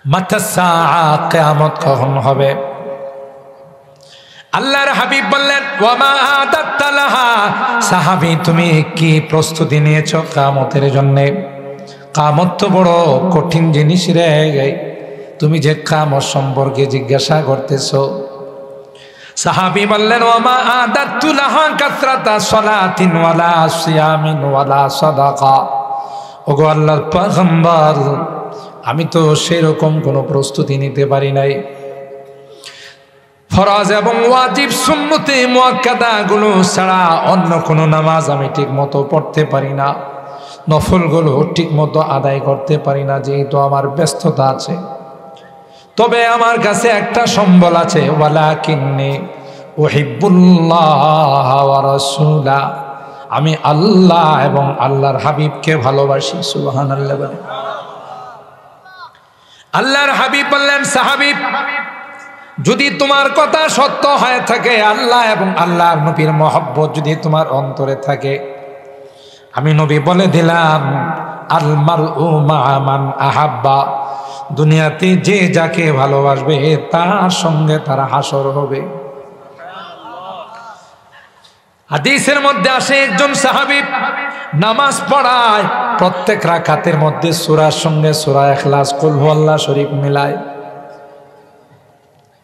মাতাসা কিয়ামত কখন হবে? আল্লাহর হাবিব বললেন ওয়া মা আদাত্তা লাহা, সাহাবী তুমি কি প্রস্তুতি নিয়েছো কিয়ামতের জন্য? কিয়ামত তো বড় কঠিন জিনিস রে, তুমি যে কিয়ামত সম্পর্কে জিজ্ঞাসা করতেছো। সাহাবী বললেন ওয়া মা আদাত্তু লাহা কাসরাতা সালাতিন ওয়ালা সিয়ামিন ওয়ালা সাদাকা। ওগো আল্লাহর পয়গম্বর, আমি তো সেরকম কোনো প্রস্তুতি নিতে পারি নাই। ফরজ এবং ওয়াজিব সুন্নতে মুআক্কাদা গুলো ছাড়া অন্য কোনো নামাজ আমি ঠিক মতো পড়তে পারি না, নফলগুলো ঠিক মতো আদায় করতে পারি না, যেহেতু আমার ব্যস্ততা আছে। তবে আমার কাছে একটা সম্বল আছে, ওয়ালাকিন্নি উহিব্বুল্লাহ ওয়া রাসূলা, আমি আল্লাহ এবং আল্লাহর হাবিবকে ভালোবাসি। সুবহানাল্লাহ বলেন। আল্লাহর হাবিব বললেন সাহাবী, যদি তোমার কথা সত্য হয়ে থাকে, আল্লাহ এবং আল্লাহর নবীর মহব্বত যদি তোমার অন্তরে থাকে, আমি নবী বলে দিলাম আল মারউ মা'a মান আহাব্বা, দুনিয়াতে যে যাকে ভালোবাসবে তার সঙ্গে তার হাসর হবে। হাদিসের মধ্যে আসে একজন সাহাবী নামাজ পড়ায়, প্রত্যেক রাকাতের মধ্যে সূরার সঙ্গে সূরা ইখলাস কুল হুয়াল্লাহ শরীফ মিলায়।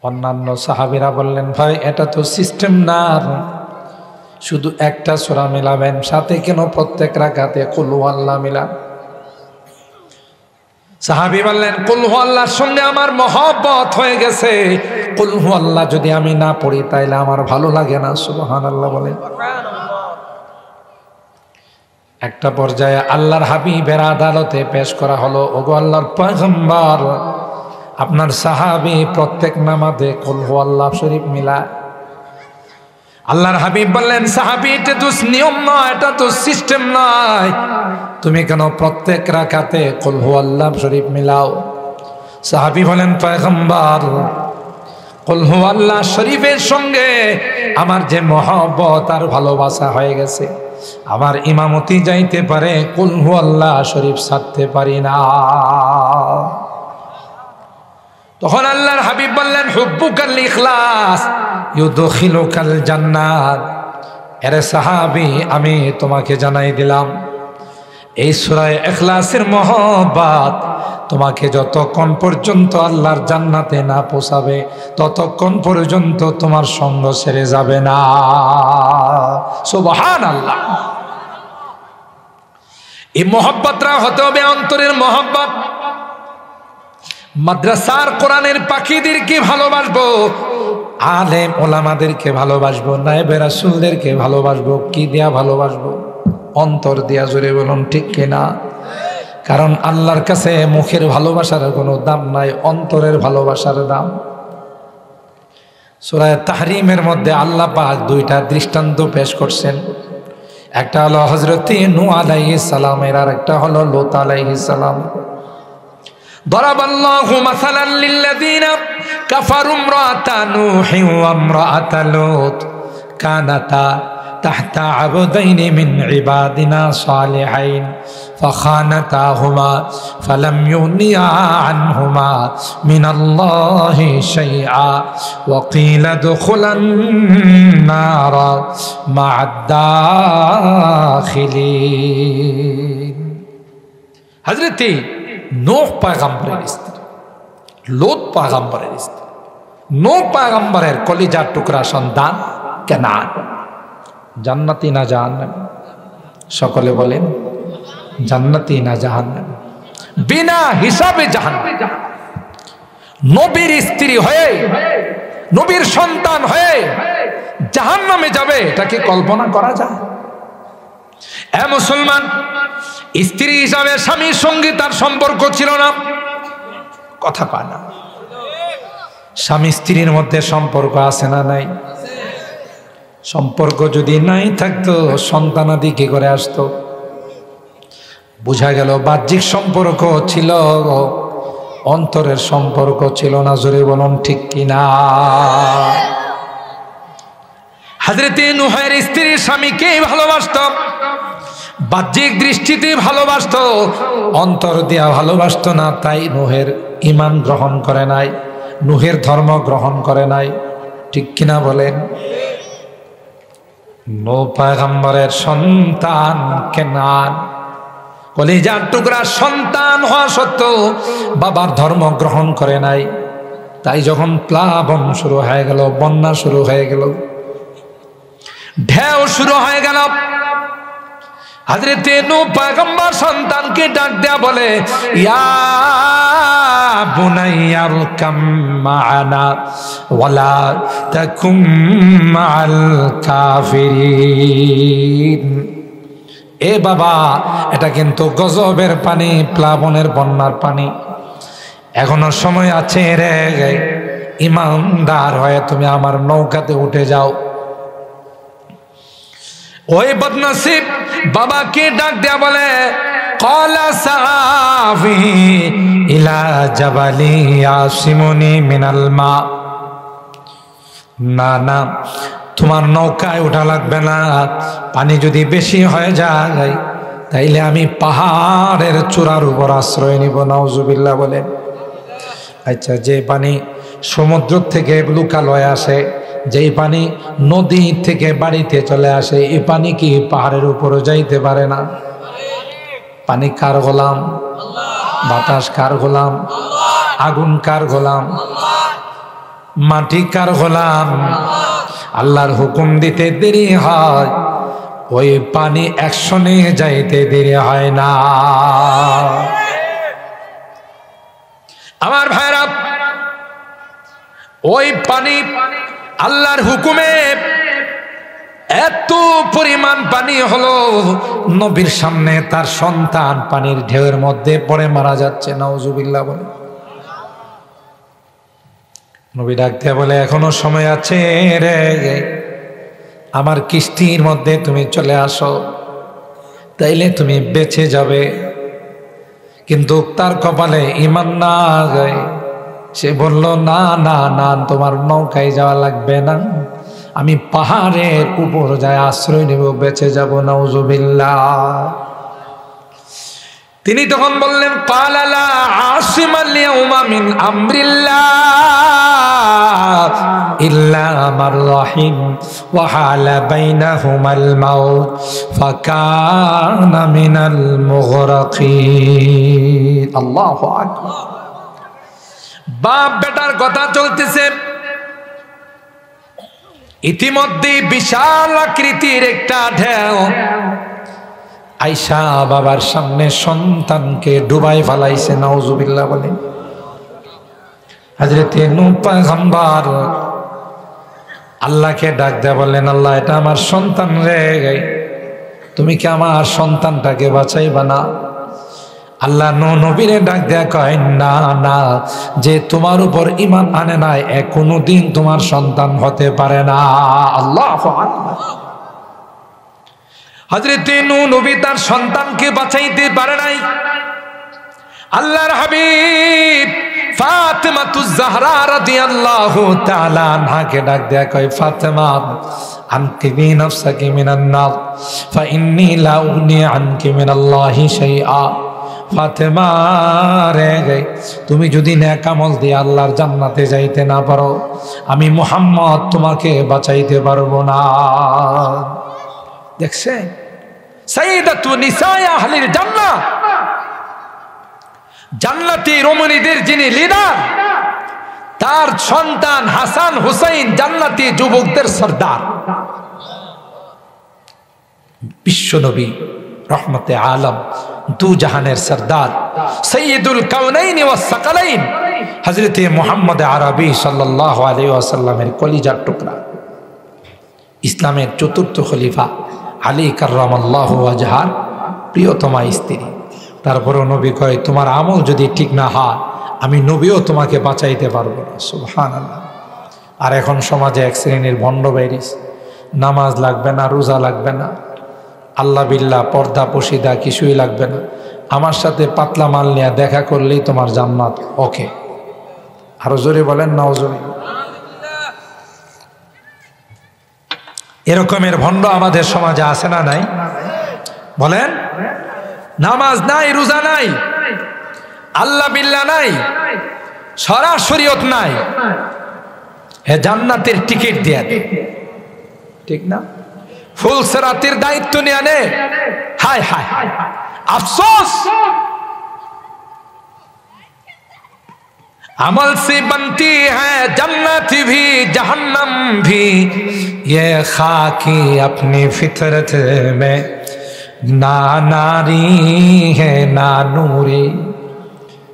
অন্যান্য সাহাবীরা বললেন ভাই এটা তো সিস্টেম না, শুধু একটা সূরা মিলাবেন, সাথে কেন প্রত্যেক রাকাতে কুল হুয়াল্লাহ মিলান? সাহাবী বললেন কুল হুয়াল্লাহর সঙ্গে আমার মহব্বত হয়ে গেছে, কুল হুয়াল্লাহ যদি আমি না পড়ি তাইলে আমার ভালো লাগে না। সুবহানাল্লাহ বলেন। একটা পর্যায়ে আল্লাহর হাবিবের আদালতে পেশ করা হলো, ওগো আল্লাহর পয়গম্বর, আপনার সাহাবী প্রত্যেক নামাজে কুল হুয়াল্লাহ শরীফ মিলায়। আল্লাহর হাবিব বললেন সাহাবী এটা তো নিয়ম নয়, এটা তো সিস্টেম নয়, তুমি কেন প্রত্যেক রাকাতে কুল হুয়াল্লাহ শরীফ মিলাও? সাহাবী বলেন পয়গম্বর, কুল হুয়াল্লাহ শরীফের সঙ্গে আমার যে মহব্বত আর ভালোবাসা হয়ে গেছে, আমার ইমামতি যাইতে পারে, কুল হুয়াল্লাহ শরীফ ছাড়তে পারি না। তখন আল্লাহর হাবিব বললেন হুব্বুকাল ইখলাস ইউদখিলুকাল জান্নাত। এরে সাহাবী, আমি তোমাকে জানাই দিলাম এই সূরা ইখলাসের মহব্বত তোমাকে যতক্ষণ পর্যন্ত আল্লাহর জান্নাতে না পৌঁছাবে ততক্ষণ পর্যন্ত তোমার সঙ্গ ছেড়ে যাবে না। সুবহানাল্লাহ। এই মহব্বতটা হতে হবে অন্তরের মহব্বত। মাদ্রাসার কোরআনের পাখিদেরকে ভালোবাসবো, আলেম ওলামাদেরকে ভালোবাসবো, নায়েবে রাসূলদেরকে ভালোবাসবো। কি দিয়া ভালোবাসবো? অন্তর দিয়া। জোরে বলুন ঠিক কিনা? কারণ আল্লাহর কাছে মুখের ভালোবাসার কোনো দাম নাই, অন্তরের ভালোবাসার দাম। সূরা তাহরিমের মধ্যে আল্লাহ পাক দুইটা দৃষ্টান্ত পেশ করছেন, একটা হলো হযরত নূহ আলাইহিস সালামের, আর একটা হলো লূত আলাইহিস সালাম। দরাবাল্লাহু মাসালান লিল্লাযিনা কাফারু ইমরাআতা নূহি ওয়া ইমরাআতা লূত কানাতা তাহতা আবদাইনি মিন ইবাদিনা সালিহাইন ফাখানাতাহুমা ফালাম ইউনিয়া আনহুমা মিনাল্লাহি শাইআ ওয়া কিলা দুখুলান নারা মা'আদ দাখিলিন। হযরত নূহ পয়গম্বরের স্ত্রী, লূত পয়গম্বরের স্ত্রী। নূহ পয়গম্বরের কলিজার টুকরা সন্তান কেনান। জান্নাতি না জাহান্নামী? সকলে বলেন জান্নাতি না জাহান্নামী? বিনা হিসাবে জাহান্নামী। নবীর স্ত্রী হয়ে, নবীর সন্তান হয়ে জাহান্নামে যাবে, এটা কি কল্পনা করা যায়? এ মুসলমান, স্ত্রী হিসাবে স্বামীর সঙ্গে তার সম্পর্ক ছিল না, কথা পায় না। স্বামী স্ত্রীর মধ্যে সম্পর্ক আছে না নাই? সম্পর্ক যদি নাই থাকতো সন্তানাদি কি করে আসতো? বোঝা গেল বাহ্যিক সম্পর্ক ছিল, অন্তরের সম্পর্ক ছিল না। জোরে বলুন ঠিক কিনা? হযরত নূহের স্ত্রী স্বামীকে ভালোবাসত, বাহ্যিক দৃষ্টিতে ভালোবাসত, অন্তর দিয়া ভালোবাসত না। তাই নূহের ঈমান গ্রহণ করে নাই, নূহের ধর্ম গ্রহণ করে নাই। ঠিক কিনা বলেন? নূহ পয়গম্বরের সন্তান কেনান, কলিজার টুকরা সন্তান হওয়া সত্ত্বেও বাবার ধর্ম গ্রহণ করে নাই। তাই যখন প্লাবন শুরু হয়ে গেল, বন্যা শুরু হয়ে গেল, ঢেউ শুরু হয়ে গেল, হযরত নূহ পয়গম্বর সন্তানকে ডাক দেয়া বলে, ইয়া বুনাইয়া আরকাম মা'ানা ওয়ালা তাকুম মা'আল কাফিরিন। এ বাবা, এটা কিন্তু গজবের পানি, প্লাবনের বন্যার পানি, এখনো সময় আছে রে, ঈমানদার হয়ে তুমি আমার নৌকাতে উঠে যাও। ওই বদনসিব বাবাকে ডাক দেয়া বলে, ক্বালা সাআবি ইলা জাবালি ইয়াসিমুনি মিনাল মা। না না, তোমার নৌকায় ওঠা লাগবে না, পানি যদি বেশি হয়ে যায় তাইলে আমি পাহাড়ের চূড়ার উপর আশ্রয় নিব। নাউজুবিল্লাহ বলেন। আচ্ছা, যে পানি সমুদ্র থেকে লুকালয়ে আসে, যেই পানি নদী থেকে বাড়িতে চলে আসে, এই পানি কি পাহাড়ের উপরে যাইতে পারে না? পানি কার গোলাম? বাতাস কার গোলাম? আগুন কার গোলাম? মাটি কার গোলাম? আল্লাহর হুকুম দিতে দেরি হয়, ওই পানি অ্যাকশনে যাইতে দেরি হয় না। আমার ভাইরা, ওই পানি আল্লাহর হুকুমে এত পরিমাণ পানি হলো, নবীর সামনে তার সন্তান পানির ঢেউয়ের মধ্যে পড়ে মারা যাচ্ছে। নাউজুবিল্লাহ বলে। নবী ডাকতে বলে, এখনো সময় আছে রে, আমার কিস্তির মধ্যে তুমি চলে আসো, তাইলে তুমি বেঁচে যাবে। কিন্তু তার কপালে ঈমান না যায়, সে বলল, না না না, তোমার নৌকায় যাওয়া লাগবে না, আমি পাহাড়ের উপর যায় আশ্রয় নেব, বেঁচে যাব। নাউজুবিল্লাহ। তিনি তখন বললেন, ক্বালা লা আসিমাল ইয়াউমা মিন আমরিল্লাহ ইল্লা মান রাহিম ওয়া হালা বাইনাহুমাল মাউত ফাকানা মিনাল মুগরাকিন। আল্লাহু আকবার। বাপ বেটার কথা চলতেছে, ইতিমধ্যে বিশাল আকৃতির একটা ঢেউ আইসা বাবার সামনে সন্তানকে ডুবাই ফেলাইছে। নাউজুবিল্লাহ বলেন। হযরত নূহ পয়গম্বর আল্লাহকে ডাক দেয়া বললেন, আল্লাহ, এটা আমার সন্তান রে, তুমি কি আমার সন্তানটাকে বাঁচাইবা না? আল্লাহ নূহ নবীরে ডাক দেয়া কয়, না না, যে তোমার উপর ঈমান আনে নাই কোনদিন তোমার সন্তান হতে পারে না। আল্লাহু আকবার। হযরত নূহ নবী তার সন্তানকে বাঁচাইতে পারে নাই। আল্লাহর হাবিব ফাতেমাতুজ জাহরা রাদিয়াল্লাহু তাআলা আনহাকে ডাক দেয়া কয়, ফাতেমা, আনকিবি নাফসাকি মিনান নার ফা ইন্নী লা উগনি আনকি মিনাল্লাহি শাইআ। ফাতেমা রে, তুমি যদি নেক আমল দিয়ে আল্লাহর জান্নাতে যাইতে না পারো, আমি মুহাম্মদ তোমাকে বাঁচাইতে পারবো না। দেখছে, সাইয়্যিদাতু নিসাই আহলিল জান্নাহ, জান্নাতি রমণীদের যিনি লিডার, তার সন্তান হাসান হুসাইন জান্নাতি যুবকদের সর্দার। বিশ্বনবী রহমতে আলম, দু জাহানের সর্দার, সৈয়দুল কাউনাইন ওয়াস সাকালাইন, হযরত মুহাম্মদ আরবি সাল্লাল্লাহু আলাইহি ওয়াসাল্লামের কলিজার টুকরা, ইসলামের চতুর্থ খলিফা আলী কাররামাল্লাহু ওয়াজহার প্রিয়তমা স্ত্রী। তারপরও নবী কয়, তোমার আমল যদি ঠিক না হয়, আমি নবীও তোমাকে বাঁচাইতে পারবো না। সুবহানাল্লাহ। আর এখন সমাজে এক শ্রেণীর ভণ্ড বাইরিস, নামাজ লাগবে না, রোজা লাগবে না, আল্লাহ বিল্লাহ, পর্দা পশিদা কিছুই লাগবে না, আমার সাথে পাতলা মাল নিয়ে দেখা করলেই তোমার জান্নাত ওকে। আরো জোরে বলেন নাউজুবিল্লাহ। এরকমের ভণ্ড আমাদের সমাজে আছে না নাই? বলেন। নামাজ নাই, রোজা নাই, আল্লাহ বিল্লাহ নাই, শরীয়ত নাই, হে জান্নাতের টিকিট দিয়ে দে, ঠিক না? ফুলসেরাতের দায়িত্ব নিয়ে নে, হায় হায় আফসোস। अमल से बनती है जन्नत भी जहन्नम भी, ये खाकी अपनी फितरत में ना नारी है ना नूरी।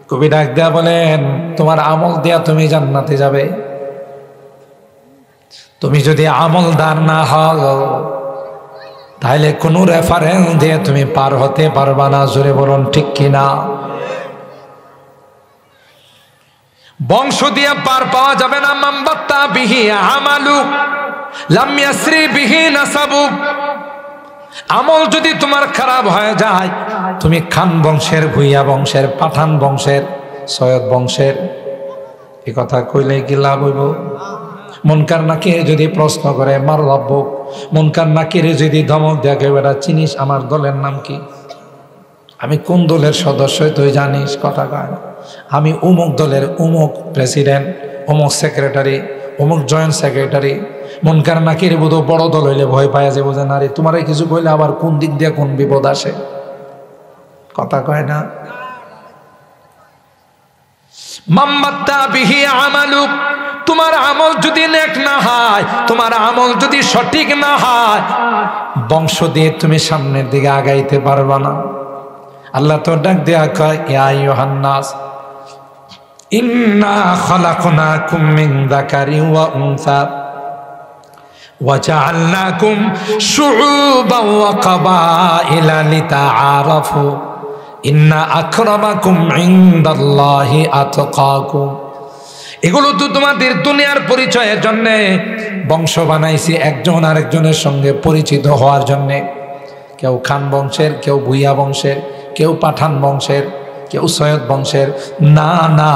কবি ডাক দেয়া বলেন, তোমার আমল দেয়া তুমি জান্নাতে যাবে, তুমি যদি আমলদার না হও তাহলে কোন রেফারেন্স দিয়ে তুমি পার হতে পারবা না। জোরে বলুন ঠিক কিনা? বংশ দিয়ে পার পাওয়া যাবে না। মামবাত্তা বিহি আমালু লাম ইয়াসরি বিহি নাসাবু। আমল যদি তোমার খারাপ হয়ে যায়, তুমি খান বংশের, ভুইয়া বংশের, পাঠান বংশের, সৈয়দ বংশের, এই কথা কইলে কি লাভ হইব? মুনকার নাকির যদি প্রশ্ন করে মার রব্বুক, মুনকার নাকির যদি ধমক দেখে, বেটা চিনিস আমার দলের নাম কি, আমি কোন দলের সদস্য তুই জানিস? কথা কয় না। আমি অমুক দলের অমুক প্রেসিডেন্ট, অমুক সেক্রেটারি, অমুক জয়েন্ট সেক্রেটারি। মুনকার নাকির বোধ বড় দল হইলে ভয় পায় যে বোঝে না রে, তোমার কিছু কইলে আবার কোন দিক দিয়ে কোন বিপদ আসে। কথা কয় না? মাম্মাত্তা বিহি আমালু, তোমার আমল যদি নেক না হয়, তোমার আমল যদি সঠিক না হয়, বংশ দিয়ে তুমি সামনের দিকে আগাইতে পারবা না। আল্লাহ তো ডাক দেয়া কয়, ইয়া আইয়ুহান নাস ইন্না খালাকনাকুম মিন যাকারিন ওয়া উনসা ওয়া জাআলনাকুম শুউবান ওয়া কাবাইলা লিতাআরাফু ইন্না আকরামাকুম ইনদাল্লাহি আতকাকুম। এগুলো তো তোমাদের দুনিয়ার পরিচয়ের জন্য বংশ বানাইছি, একজন আরেকজনের সঙ্গে পরিচিত হওয়ার জন্য। কেউ খান বংশের, কেউ ভুইয়া বংশের, কেউ পাঠান বংশের, কেউ সৈয়দ বংশের। না না,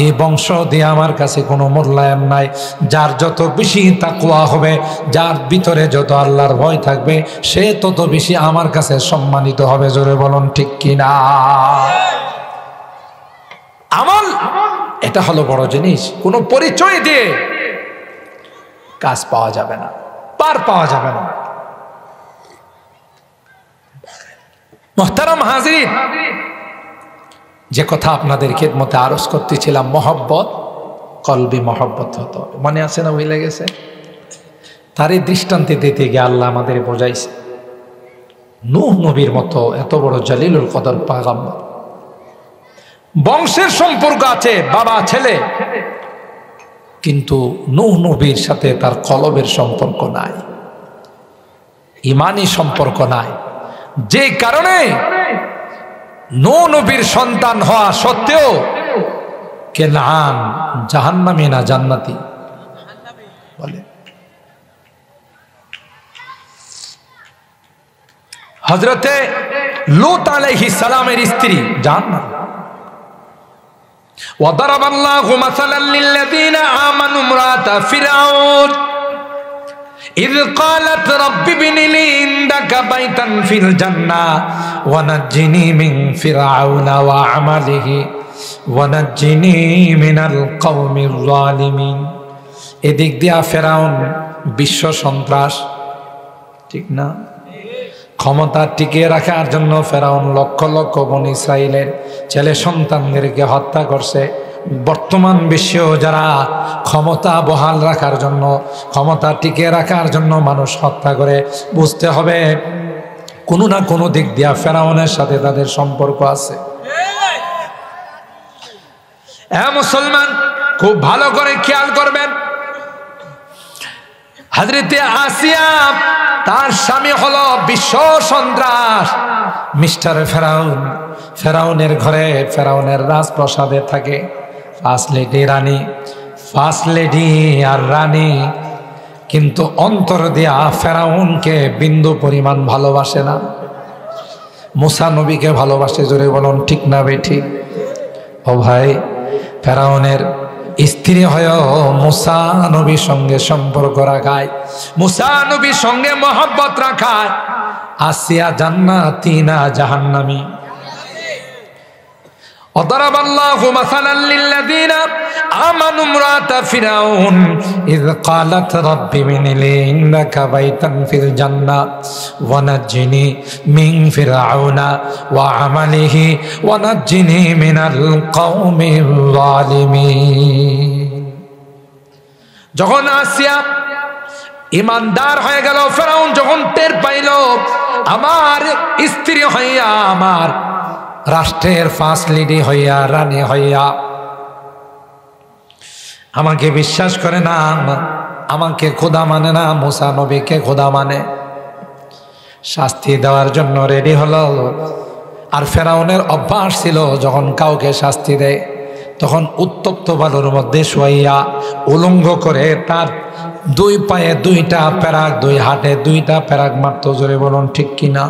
এই বংশ দিয়ে আমার কাছে কোনো মূল্যায়ন নাই। যার যত বেশি তাকওয়া হবে, যার ভিতরে যত আল্লাহর ভয় থাকবে, সে তত বেশি আমার কাছে সম্মানিত হবে। জোরে বলুন ঠিক কিনা? আমল এটা হলো বড় জিনিস। কোনো পরিচয় দিয়ে কাজ পাওয়া যাবে না, পার পাওয়া যাবে না। মুহতারাম হাজির, যে কথা আপনাদের খেদমতে আরজ করতেছিলাম, মহব্বত, কলবি মহব্বত হতো, মনে আছে না? ভুলে গেছে? তারই দৃষ্টান্তে দিতে গিয়ে আল্লাহ আমাদের বোঝাইছে। নূহ নবীর মতো এত বড় জালিলুল কদর পয়গম্বর, বংশের সম্পর্ক আছে, বাবা ছেলে, কিন্তু নূহ নবীর সাথে তার কলবের সম্পর্ক নাই, ইমানি সম্পর্ক নাই। যে কারণে নূহ নবীর সন্তান হওয়া সত্ত্বেও কেনান জাহান্নামী না জান্নাতি বলে। হযরতে লূত আলাইহিস সালামের স্ত্রী জাহান্নামী। وضرب الله مثلا للذين آمنوا امرأة فرعون إذ قالت رب ابن لي عندك بيتا في الجنة ونجني من فرعون وعمله ونجني من القوم الظالمين। এদিক দিয়া ফেরাউন বিশ্ব সন্ত্রাস, ঠিক না? ক্ষমতা টিকিয়ে রাখার জন্য ফেরাউন লক্ষ লক্ষ বনী ইসরাইলের ছেলে সন্তানদেরকে হত্যা করছে। বর্তমান বিশ্বেও যারা ক্ষমতা বহাল রাখার জন্য, ক্ষমতা টিকিয়ে রাখার জন্য মানুষ হত্যা করে, বুঝতে হবে কোনো না কোনো দিক দিয়া ফেরাউনের সাথে তাদের সম্পর্ক আছে। মুসলমান খুব ভালো করে খেয়াল করবেন, হযরতে আসিয়া তার স্বামী হলো বিশ্ব সন্ত্রাস মিস্টার ফেরাউন। ফেরাউনের ঘরে, ফেরাউনের রাজপ্রাসাদে থাকে ফার্স্ট লেডি রানী, ফার্স্ট লেডি আর রানী, কিন্তু অন্তর দিয়া ফেরাউনকে বিন্দু পরিমাণ ভালোবাসে না। মুসা নবীকে ভালোবাসে। জোরে বলুন ঠিক না বেঠিক? ও ভাই, ফেরাউনের স্ত্রী হয়েও মুসা নবীর সঙ্গে সম্পর্ক রাখায়, মুসা নবীর সঙ্গে মহব্বত রাখায়। আসিয়া জান্নাতি না জাহান্নামী? ও وضرب الله مثلا للذين آمنوا امرأة فرعون إذ قالت رب ابن لي عندك بيتا في الجنة ونجني من فرعون وعمله ونجني من القوم الظالمين যখন আসিয়া ইমানদার হয়ে গেল, ফেরাউন যখন টের পাইল আমার স্ত্রী হইয়া, আমার রাষ্ট্রের ফার্স্ট লেডি হইয়া, রানী হইয়া আমাকে বিশ্বাস করে না, আমাকে খোদা মানে না, মুসা নবীকে খোদা মানে, শাস্তি দেওয়ার জন্য রেডি হলো। আর ফেরাউনের অভ্যাস ছিল যখন কাউকে শাস্তি দেয় তখন উত্তপ্ত বালুর মধ্যে শুয়াইয়া উলঙ্গ করে তার দুই পায়ে দুইটা প্যারাক, দুই হাতে দুইটা প্যারাক মারত। জোরে বলুন ঠিক কিনা?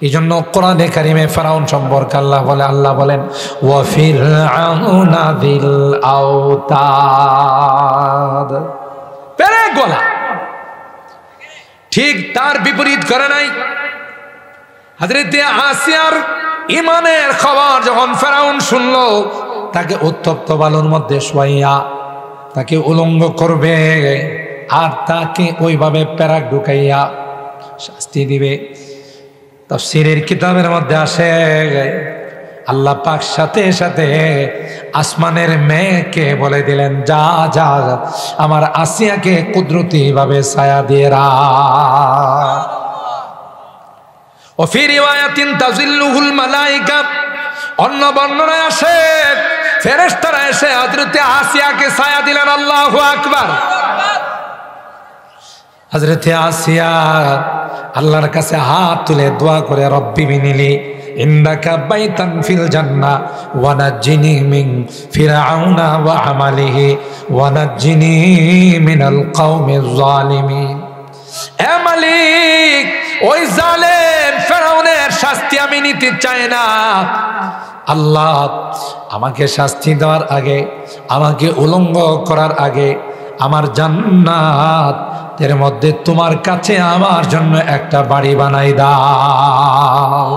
এই জন্য কোরআনে কারিমে ফেরাউন সম্পর্কে আল্লাহ বলেন ওয়া ফিরআউনা যিল আওতাদ, প্যারাক গলা। ঠিক তার বিপরীত করে নাই। হযরত আসিয়ার ঈমানের খবর যখন ফেরাউন শুনলো, তাকে উত্তপ্ত বালুর মধ্যে শুয়াইয়া তাকে উলঙ্গ করবে আর তাকে ওইভাবে প্যারাক ঢুকাইয়া শাস্তি দিবে। তাফসীরের কিতাবের মধ্যে আসে আল্লাহ পাক সাথে সাথে আসমানের মেঘকে বলে দিলেন, যা যা আমার আসিয়াকে কুদরতি ভাবে ছায়া দিয়ে রাখ। ও ফি রিওয়ায়াতিন তাজিল্লুহুল মালায়েকা, অন্য বর্ণনায় আসে ফেরেশতারা এসে হযরত আসিয়াকে ছায়া দিলেন। আল্লাহু আকবার। হযরত আসিয়া আল্লাহর কাছে হাত তুলে দোয়া করে, রব্বি বিনিলি ইন্দাকা বাইতান ফিল জান্নাহ ওয়া নাজ্জিনি মিন ফিরআউনা ওয়া আমালিহি ওয়া নাজ্জিনি মিনাল কওমিজ জালিমিন। এ মালিক, ওই জালেম ফেরাউনের শাস্তি আমি নিতে চাই না। আল্লাহ, আমাকে শাস্তি দেওয়ার আগে, আমাকে উলঙ্গ করার আগে আমার জান্নাতের মধ্যে তোমার কাছে আমার জন্য একটা বাড়ি বানাই দাও।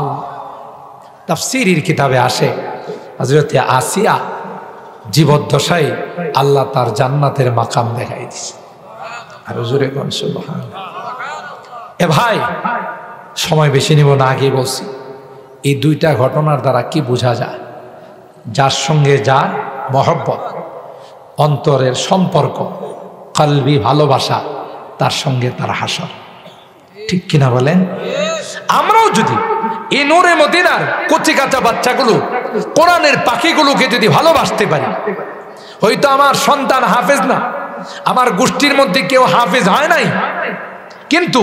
তাফসীরের কিতাবে আসে হযরত আসিয়া জীবদ্দশায় আল্লাহ তার জান্নাতের মাকাম দেখাই দিয়েছে। আর জোরে কোন সুবহানাল্লাহ। এ ভাই, সময় বেশি নিব না, আগে বলছি এই দুইটা ঘটনার দ্বারা কি বোঝা যায়? যার সঙ্গে যার মহব্বত, অন্তরের সম্পর্ক, কলবি ভালোবাসা, তার সঙ্গে তার হাসর। ঠিক কিনা বলেন? আমরাও যদি এই নূরে মদিনার কচি কাঁচা বাচ্চাগুলো, কোরআনের পাখিগুলোকে যদি ভালোবাসতে পারি, হয়তো আমার সন্তান হাফেজ না, আমার গোষ্ঠীর মধ্যে কেউ হাফেজ হয় নাই, কিন্তু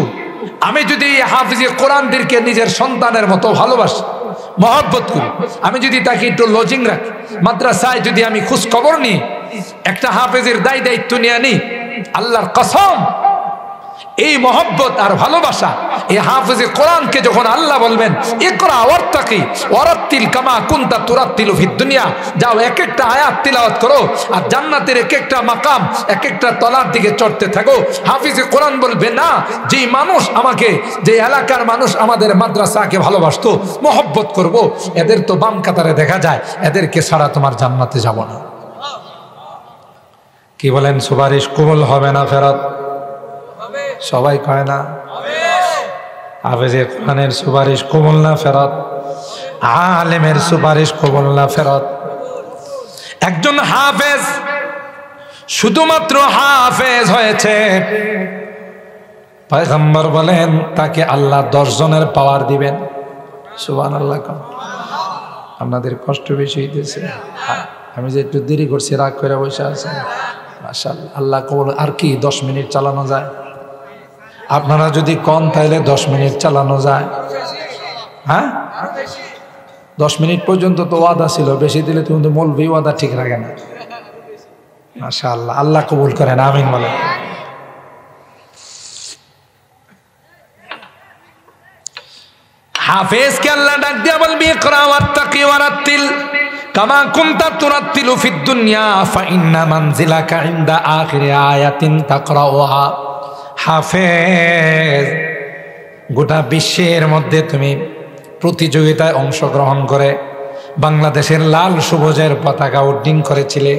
আমি যদি হাফিজে কোরআনদেরকে নিজের সন্তানের মতো ভালোবাসি, মহব্বত করি, আমি যদি তাকে একটু লজিং রাখি, মাদ্রাসায় যদি আমি খোঁজ খবর নিই, একটা হাফেজের দায়িত্ব নিয়ে নিই, আল্লাহর কসম এই মহব্বত আর ভালোবাসা, এই হাফেজে কোরআনকে যখন আল্লাহ বলবেন ইকরা ওয়ারতাকি ওয়ারাত্তিল কামা কুনতা তুরাত্তিলু ফিদ দুনিয়া, যাও এক একটা আয়াত তিলাওয়াত করো আর জান্নাতের এক একটা মাকাম, এক একটা তলার দিকে চড়তে থাকো। হাফেজে কোরআন বলবে না, যেই মানুষ আমাকে, যে এলাকার মানুষ আমাদের মাদ্রাসাকে ভালোবাসতো, মহব্বত করব, এদের তো বাম কাতারে দেখা যায়, এদেরকে ছাড়া তোমার জান্নাতে যাব না। কি বলেন? সুপারিশ কবুল হবে না ফেরত? সবাই কয় না? হাফেজে কোরআনের সুপারিশ কবুল না ফেরত? আলেমের সুপারিশ কবুল না ফেরত? একজন হাফেজ শুধুমাত্র হাফেজ হয়েছে, পয়গম্বর বলেন তাকে আল্লাহ 10 জনের পাওয়ার দিবেন। সুবহানাল্লাহ। আপনাদের কষ্ট বেশি হইতেছে, আমি যে একটু দেরি করছি, রাগ করে বসে আছেন। মাশাআল্লাহ, আল্লাহ কবুল। আর কি 10 মিনিট চালানো যায়? আপনারা যদি কম তাইলে 10 মিনিট চালানো যায়। হ্যাঁ, 10 মিনিট পর্যন্ত তো ওয়াদা ছিল, বেশি দিলে তুমি তো মৌলভী ওয়াদা ঠিক রাখে না। মাশাআল্লাহ, আল্লাহ কবুল করেন, আমিন বলেন। হাফেজকে আল্লাহ ডাক দিয়া বলবি ইকরা ওয়াত্তাকি ওয়ারাত্তিল কামা কুনতা তুরাত্তিলু ফিদ দুনিয়া ফাইন্না মানজিলাকা ইনদা আখিরি আয়াতিন তাকরাউহা। হাফেজ, গোটা বিশ্বের মধ্যে তুমি প্রতিযোগিতায় অংশগ্রহণ করে বাংলাদেশের লাল সবুজের পতাকা উড্ডীন করেছিলে,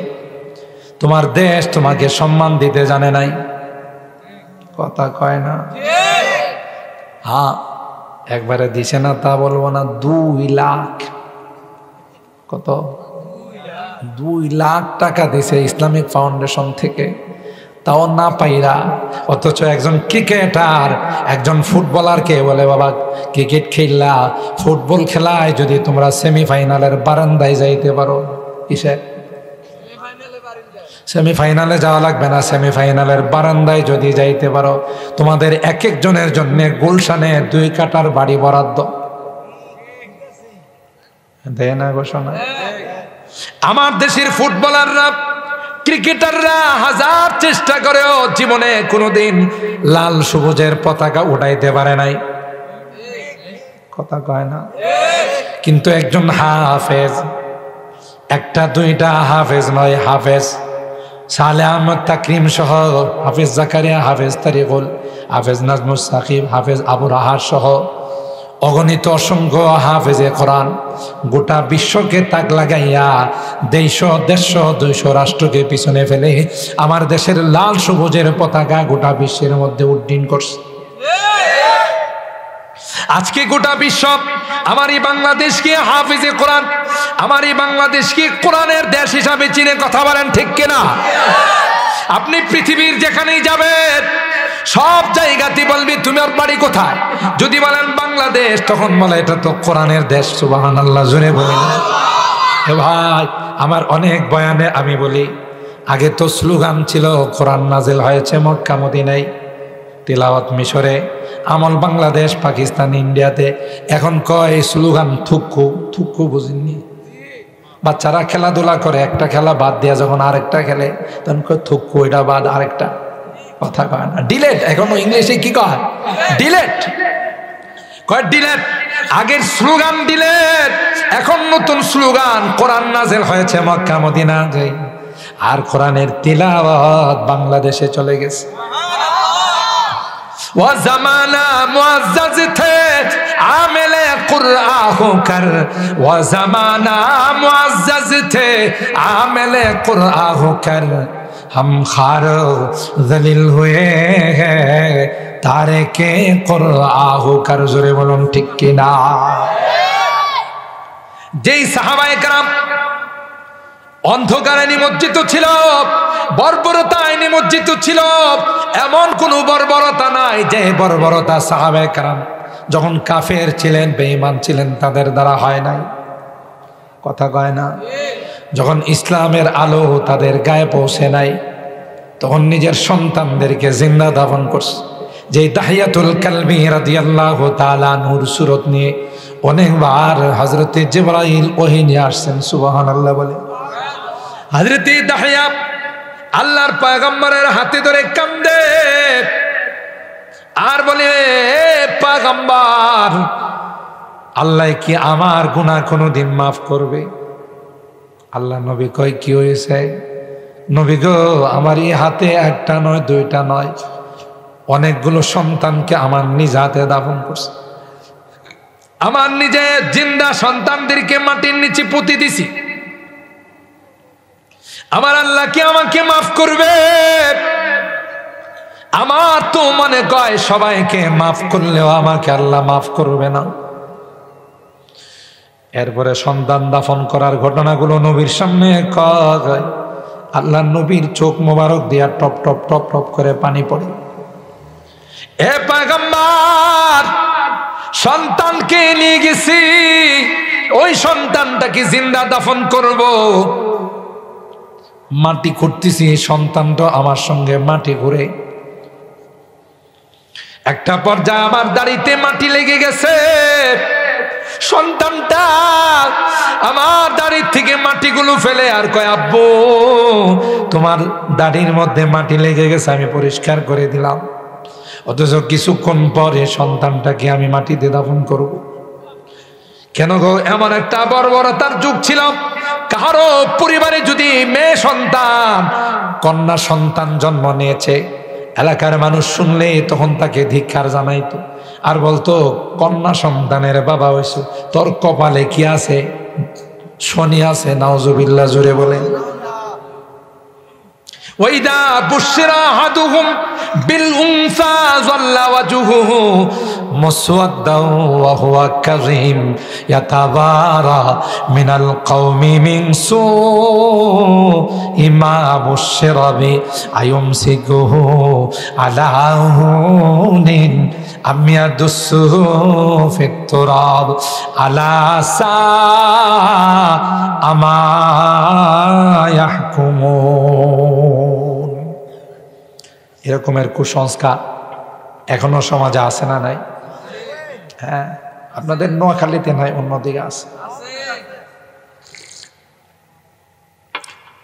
তোমার দেশ তোমাকে সম্মান দিতে জানে নাই। কথা কয় না? হ্যাঁ, একবারে দিছে না তা বলবো না, 2 লাখ। কত? 2 লাখ টাকা দিছে ইসলামিক ফাউন্ডেশন থেকে, তাও না পাইরা। অথচ একজন ক্রিকেটার, একজন ফুটবলারকে বলে, বাবা ক্রিকেট খেললা, ফুটবল খেলায় যদি তোমরা সেমিফাইনালের বারান্দায় যাইতে পারো, কিসে সেমিফাইনালে যাওয়া লাগবে না, সেমিফাইনালের বারান্দায় যদি যাইতে পারো, তোমাদের এক একজনের জন্য গুলশানে 2 কাঠার বাড়ি বরাদ্দ দেয় না ঘোষণা। আমার দেশের ফুটবলাররা, ক্রিকেটাররা হাজার চেষ্টা করেও জীবনে কোনোদিন লাল সবুজের পতাকা উঠাইতে পারে নাই। কথা কয় না? কিন্তু একজন হাফেজ, একটা দুইটা হাফেজ নয়, হাফেজ সালে আহমদ তাকরিম সহ, হাফেজ জাকারিয়া, হাফেজ তারিকুল, হাফেজ নাজমুস সাকিব, হাফেজ আবু রাহার সহ অগণিত অসংখ্য হাফেজে কোরআন গোটা বিশ্বকে তাক লাগাইয়া 150, 150, 200 রাষ্ট্রকে পিছনে ফেলে আমার দেশের লাল সবুজের পতাকা গোটা বিশ্বের মধ্যে উড্ডীন করছে। আজকে গোটা বিশ্ব আমার এই বাংলাদেশকে হাফেজে কোরআন, আমার এই বাংলাদেশকে কোরআনের দেশ হিসাবে চিনে। কথা বলেন ঠিক কিনা? আপনি পৃথিবীর যেখানেই যাবেন সব জায়গাতে বলবি তোমার বাড়ি কোথায়, যদি বলেন বাংলাদেশ, তখন বলে এটা তো কোরআনের দেশ। সুবহানাল্লাহ, জোরে বলেন। এ ভাই, আমার অনেক বয়ানে আমি বলি, আগে তো স্লোগান ছিল কোরআন নাজিল হয়েছে মক্কা মদিনায়, তিলাওয়াত মিশরে, আমল বাংলাদেশ, পাকিস্তান, ইন্ডিয়াতে। এখন কয় স্লোগান থুক্কু। থুক্কু বুঝিনি? বাচ্চারা খেলাধুলা করে, একটা খেলা বাদ দিয়া যখন আরেকটা খেলে তখন কয় থুক্কু, এটা বাদ আরেকটা। কথা কয় না? ডিলেট। এখনো ইংলিশে কি কয়? ডিলেট। কয় ডিলেট। আগের স্লোগান ডিলেট, এখন নতুন স্লোগান কোরআন নাজিল হয়েছে মক্কা মদিনাতে, আর কোরআনের তিলাওয়াত বাংলাদেশে চলে গেছে। वो ज़माना मुअज़्ज़ज़ थे आमिले कुरआन कर, वो ज़माना मुअज़्ज़ज़ थे आमिले कुरआन कर, हम खार ज़लील हुए हैं तारिके कुरआन कर। जोरे बोलুন ঠিক কি না? যেই সাহাবায়ে কেরাম অন্ধকারে নিমজ্জিত ছিল, বর্বরতায় নিমজ্জিত ছিল, এমন কোন বর্বরতা নাই যে বর্বরতা সাহাবায়ে কেরাম যখন কাফের ছিলেন, বেঈমান ছিলেন, তাদের দ্বারা হয় নাই। কথা কয় না? যখন ইসলামের আলো তাদের গায়ে পৌঁছে নাই, তখন নিজের সন্তানদেরকে জিন্দা দাফন করছে। যে দাহিয়াতুল কালবি রাদিয়াল্লাহু তাআলা নূর সুরত নিয়ে অনেকবার হযরতে জিবরাইল ওহী নিয়ে আসছেন। সুবহানাল্লাহ বলে। হযরতে দাহিয়া আল্লাহর পয়গম্বরের হাতে ধরে কান্দে আর বলে, পয়গম্বর, আল্লাহ কি আমার গুনাহ কোনোদিন মাফ করবে? আল্লাহ নবী কয়, কি হয়েছে? নবী গো, আমার এই হাতে একটা নয়, দুইটা নয়, অনেকগুলো সন্তানকে আমার নিজ হাতে দাফন করছে। আমার নিজে জিন্দা সন্তানদেরকে মাটির নিচে পুঁতে দিছি। আমার আল্লাহ কি আমাকে মাফ করবে? আমার তো মনে কয় সবাইকে মাফ করলেও আমাকে আল্লাহ মাফ করবে না। এরপরে সন্তান দাফন করার ঘটনাগুলো নবীর সামনে কয়, আল্লাহ নবীর চোখ মোবারক দিয়া টপ টপ টপ টপ করে পানি পড়ে। এ পয়গম্বর, সন্তানকে নিয়ে গেছি, ওই সন্তানটাকে জিন্দা দাফন করব, মাটি খুঁড়তেছি, সন্তানটা আমার সঙ্গে মাটি ঘুরে। একটা পর্যায়ে আমার দাড়িতে মাটি লেগে গেছে, সন্তানটা আমার দাড়ির থেকে মাটিগুলো ফেলে আর কয়, আব্বু, তোমার দাড়ির মধ্যে মাটি লেগে গেছে, আমি পরিষ্কার করে দিলাম। অথচ কিছুক্ষণ পরে সন্তানটাকে আমি মাটিতে দাফন করব। কেন গো? এমন একটা বর্বরতার যুগ ছিল, কারো পরিবারে যদি মেয়ে সন্তান, কন্যা সন্তান জন্ম নিয়েছে, এলাকার মানুষ শুনলে তখন তাকে ধিক্কার জানাইতো আর বলতো, কন্যা সন্তানের বাবা হয়েছে, তোর কপালে কি আছে? শনি আছে, নাউজুবিল্লাহ, জোরে বলেন। وَإِذَا بُشِّرَ أَحَدُهُم بِالْأُنثَىٰ ظَلَّ وَجْهُهُ مُسْوَدًّا وَهُوَ كَظِيمٌ يَتَوَارَىٰ مِنَ الْقَوْمِ مِنْ سُوءِ مَا بُشِّرَ بِهِ أَيُمْسِكُهُ عَلَىٰ هُونٍ أَمْ يَدُسُّهُ فِي التُّرَابِ أَلَا سَاءَ مَا يَحْكُمُونَ। এরকমের কুসংস্কার এখনো সমাজে আছে না নাই? হ্যাঁ, আপনাদের নোয়াখালীতে নাই, অন্যদিকে আছে।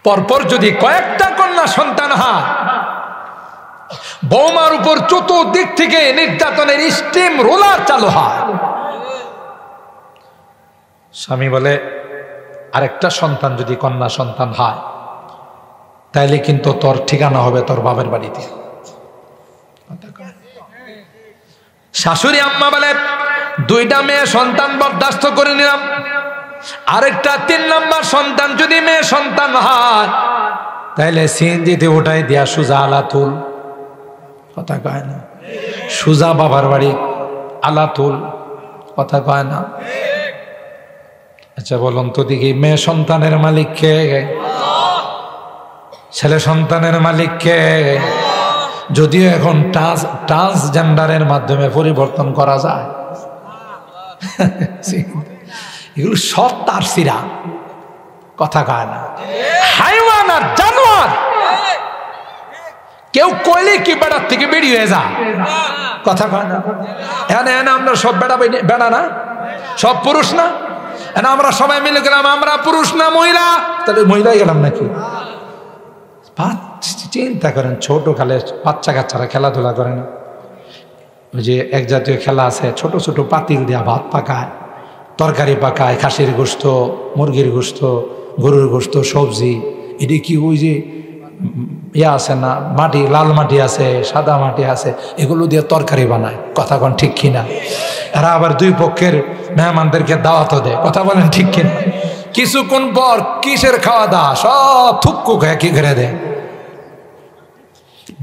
পরপর যদি কয়েকটা কন্যা সন্তান হয়, বৌমার উপর চতুর্দিক থেকে নির্যাতনের স্টিম রোলার চালু হয়। স্বামী বলে আরেকটা সন্তান যদি কন্যা সন্তান হয়, তাইলে কিন্তু তোর ঠিকানা হবে তোর বাবার বাড়িতে। শাশুড়ি আম্মা বলে দুইটা মেয়ে সন্তান বরদাস্ত করে নিলাম, আরেকটা 3 নম্বর সন্তান যদি মেয়ে সন্তান হয়, তাইলে সিএনজিতে উঠাই দিয়া সুজা আলাতুল, কথা কয় না, সুজা বাবার বাড়ি আলাতুল, কথা কয় না। আচ্ছা বলুন তো দেখি, মেয়ে সন্তানের মালিক কে? ছেলে সন্তানের মালিক কে? যদিও এখন ট্রান্সজেন্ডারের মাধ্যমে পরিবর্তন করা যায়, এগুলো সব তার সিরা, কথা কয় না। হাইওয়ান আর জানোয়ার, কেউ কইলে কি বেড়ার থেকে বেরিয়ে যা, কথা কয় না। এখানে আমরা সব বেড়া না, সব পুরুষ না, আমরা সবাই মিলে গেলাম আমরা পুরুষ না মহিলা, তাহলে মহিলাই গেলাম নাকি? চিন্তা করেন, ছোট কালে বাচ্চা কাচ্চারা খেলাধুলা করে না? ওই যে এক জাতীয় খেলা আছে, ছোট ছোট পাতিল দিয়া ভাত পাকায়, তরকারি পাকায়, খাসির গোস্ত, মুরগির গোস্ত, গরুর গোস্ত, সবজি। এটি কি ওই যে ইয়া আছে না, মাটি, লাল মাটি আছে, সাদা মাটি আছে, এগুলো দিয়ে তরকারি বানায়, কথা বলেন ঠিক কিনা? এরা আবার দুই পক্ষের মেহমানদেরকে দাওয়াতও দেয়, কথা বলেন ঠিক কিনা? কিছুক্ষণ পর কিসের খাওয়া দাওয়া, সব থুক্কু খেয়ে কি করে দেয়।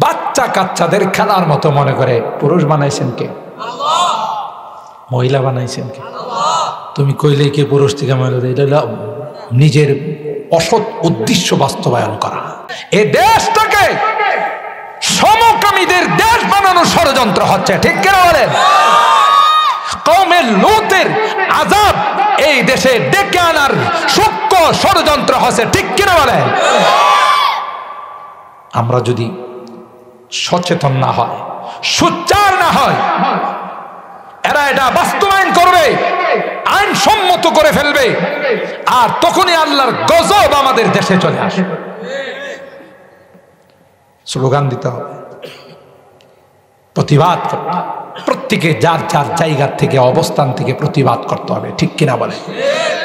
বাচ্চা কাচ্চাদের খেলার মতো মনে করে। পুরুষ বানাইছেন কে? মহিলা বানাইছেন কে? তুমি কইলে কে পুরুষ থেকে মহিলা? এটা নিজের অসৎ উদ্দেশ্য বাস্তবায়ন করা। এই দেশটাকে সমকামীদের দেশ বানানোর ষড়যন্ত্র হচ্ছে, ঠিক কিনা বলেন? কওমে লূতের আযাব এই দেশে ডেকে আনার সূক্ষ্ম ষড়যন্ত্র হচ্ছে, ঠিক কিনা বলেন? আমরা যদি সচেতন না হয়, সোচ্চার না হয়, এরা এটা বাস্তবায়ন করবে, আইন সম্মত করে ফেলবে, আর তখনই আল্লাহর গজব আমাদের দেশে চলে আসে। স্লোগান দিতে হবে, প্রতিবাদ করতে হবে, প্রত্যেকে যার যার জায়গা থেকে, অবস্থান থেকে প্রতিবাদ করতে হবে, ঠিক কিনা বলে?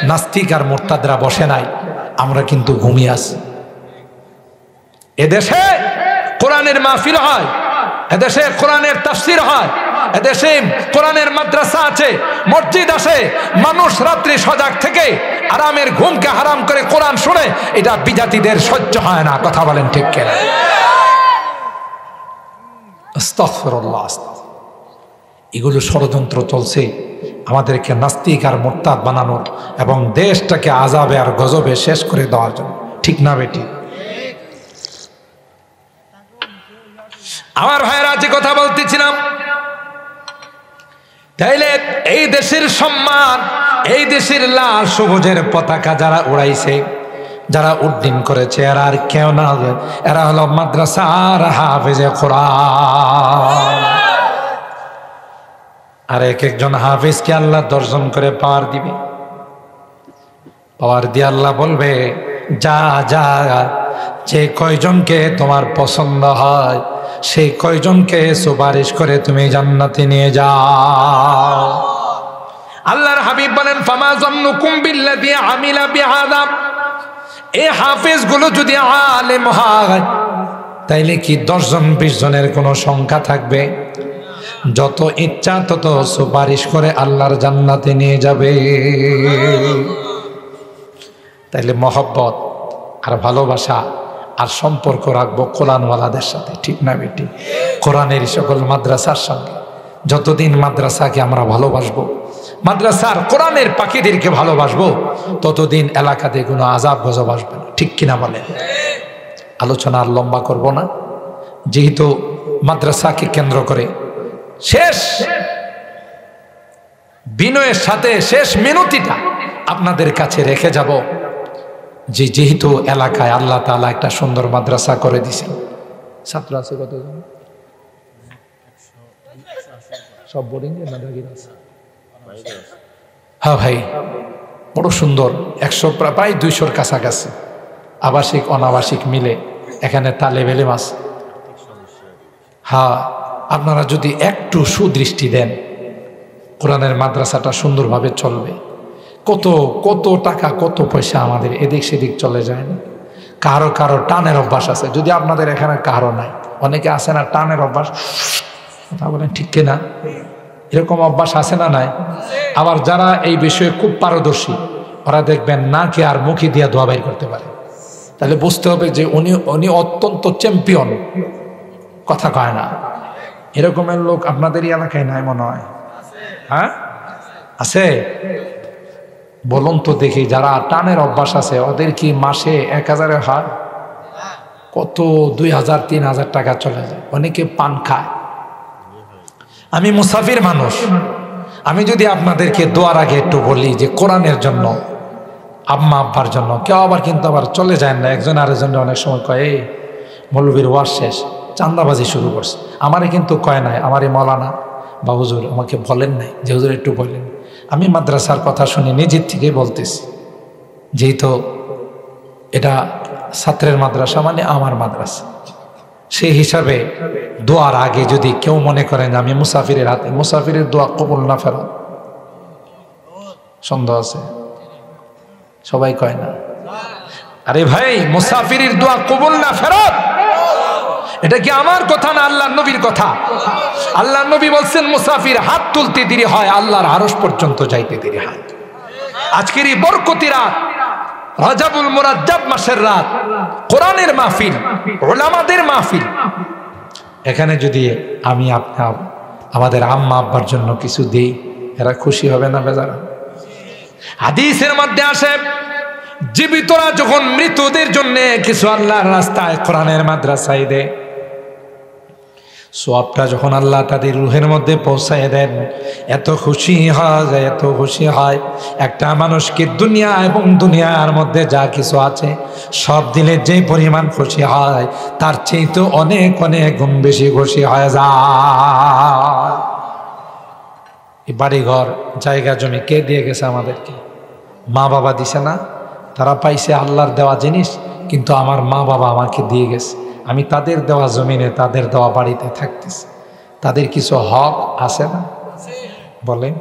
নাস্তিক আর মোরতাদরা বসে নাই, আমরা কিন্তু ঘুমিয়ে আছি। এদেশে কোরআনের মাহফিল হয়, এদেশে কোরআনের তাফসীর হয়, এদেশে কোরআনের মাদ্রাসা আছে, মসজিদ আছে। মানুষ রাত্রি সজাগ থেকে আরামের ঘুমকে হারাম করে কোরআন শুনে, এটা বিজাতিদের সহ্য হয় না, কথা বলেন ঠিক কিনা? আস্তাগফিরুল্লাহ। এগুলো ষড়যন্ত্র চলছে আমাদেরকে নাস্তিক আর মোরতাদ বানানোর এবং দেশটাকে আযাবে আর গজবে শেষ করে দেওয়ার জন্য, ঠিক না বেটি? আমার ভাইয়েরা, যে কথা বলতেছিলাম, তাইলে এই দেশের সম্মান, এই দেশের লাল সবুজের পতাকা যারা উড়াইছে, যারা উড্ডীন করেছে, এরা আর কেউ না, এরা হলো মাদ্রাসার হাফেজে কোরআন। আর এক একজন হাফেজকে আল্লাহ দর্শন করে পাওয়ার দিবে, পাওয়ার দিয়ে আল্লাহ বলবে, যা যা, যে কয়জনকে তোমার পছন্দ হয় সেই কয়জনকে সুপারিশ করে তুমি জান্নাতে নিয়ে যাও। আল্লাহর হাবিব বলেন, ফামা যান্নুকুম বিল্লাযী আমিলা বিহাযা, এই হাফেজ গুলো যদি আলেম হয়, তাইলে কি 10 জন 20 জনের কোনো সংখ্যা থাকবে? যত ইচ্ছা তত সুপারিশ করে আল্লাহর জান্নাতে নিয়ে যাবে। তাইলে মহব্বত আর ভালোবাসা আর সম্পর্ক রাখবো কোরআনওয়ালাদের সাথে, ঠিক না বেটি? কোরআনের সকল মাদ্রাসার সঙ্গে। যতদিন মাদ্রাসাকে আমরা ভালোবাসবো, মাদ্রাসার কোরআনের পাখিদেরকে ভালোবাসবো, ততদিন এলাকাতে কোনো আজাব গজব আসবে না, ঠিক কিনা বলে? আলোচনা আর লম্বা করব না, যেহেতু মাদ্রাসাকে কেন্দ্র করে শেষ বিনয়ের সাথে শেষ মিনতিটা আপনাদের কাছে রেখে যাব যে যেহেতু এলাকায় আল্লাহ তাআলা একটা সুন্দর মাদ্রাসা করে দিয়েছেন। ছাত্র আছে কতজন? সব বোর্ডিং এ না দাগির আছে? হ্যাঁ ভাই, বড় সুন্দর, 100 প্রায় 200-র কাছাকাছি আবাসিক অনাবাসিক মিলে এখানে তালেব ইলম আছে। হ্যাঁ, আপনারা যদি একটু সুদৃষ্টি দেন, কোরআনের মাদ্রাসাটা সুন্দরভাবে চলবে। কত কত টাকা কত পয়সা আমাদের এদিক সেদিক চলে যায় না। কারো কারো টানের অভ্যাস আছে, যদি আপনাদের এখানে কারো নাই, অনেকে আছে না টানের অভ্যাস, কথা বলেন ঠিক কিনা? এরকম অভ্যাস আছে না নাই? আবার যারা এই বিষয়ে খুব পারদর্শী, ওরা দেখবেন নাকে আর মুখে দিয়ে দোয়া বাইর করতে পারে। তাহলে বুঝতে হবে যে উনি অত্যন্ত চ্যাম্পিয়ন, কথা কয় না। এরকমের লোক আপনাদেরই এলাকায় নাই মনে হয়? হ্যাঁ আছে? বলুন তো দেখি, যারা টানের অভ্যাস আছে ওদের কি মাসে 1000-এর হার? কত 2000 3000 টাকা চলে যায়। অনেকে পান খায়। আমি মুসাফির মানুষ, আমি যদি আপনাদেরকে দোয়ার আগে একটু বলি যে কোরআনের জন্য, আম্মা আব্বার জন্য, কেউ আবার কিন্তু আবার চলে যায় না, একজন আরেকজনের অনেক সময় কয় এই মৌলবীর ওয়াজ শেষ, চান্দাবাজি শুরু করছে। আমারে কিন্তু কয় নাই, আমারে মৌলানা বা হুজুর আমাকে বলেন নাই যে হুজুর একটু বলেন। আমি মাদ্রাসার কথা শুনি, নিজের থেকে বলতেছি, যেহেতু এটা ছাত্রের মাদ্রাসা মানে আমার মাদ্রাসা, সেই হিসাবে দোয়ার আগে যদি কেউ মনে করেন আমি মুসাফিরের হাতে, মুসাফিরের দোয়া কবুল না ফেরত, সন্দেহ আছে? সবাই কয় না? আরে ভাই, মুসাফিরের দোয়া কবুল না ফেরত, এটা কি আমার কথা না আল্লাহর নবীর কথা? আল্লাহর নবী বলছেন মুসাফির হাত তুলতে দেরি হয়, আল্লাহর আরশ পর্যন্ত যাইতে দেরি হয়। আজকের এই বরকতি রাত, রজবুল মুরাজ্জাব মাসের রাত, কোরআনের মাহফিল, উলামাদের মাহফিল, এখানে যদি আমি আপনার আমাদের আম্মা আব্বার জন্য কিছু দেই, এরা খুশি হবে না বেজারা? হাদিসের মধ্যে আসে, জীবিতরা যখন মৃতদের জন্য কিছু আল্লাহর রাস্তায় কোরআনের মাদ্রাসায় দেয়, সওয়াবটা যখন আল্লাহ তাদের রুহের মধ্যে পৌঁছায় দেন, এত খুশি হয়, এত খুশি হয়। একটা মানুষকে দুনিয়া এবং দুনিয়ার মধ্যে যা কিছু আছে সব দিলে যে পরিমাণ খুশি হয়, তার চেয়ে তো অনেক অনেক গুণ বেশি খুশি হয়ে যায়। এই বাড়িঘর জায়গা জমি কে দিয়ে গেছে আমাদেরকে? মা বাবা দিছে না? তারা পাইছে আল্লাহর দেওয়া জিনিস, কিন্তু আমার মা বাবা আমাকে দিয়ে গেছে, আমি তাদের দেওয়া জমিনে তাদের দেওয়া বাড়িতে থাকতেছি, তাদের কিছু হক আছে না? বলেন।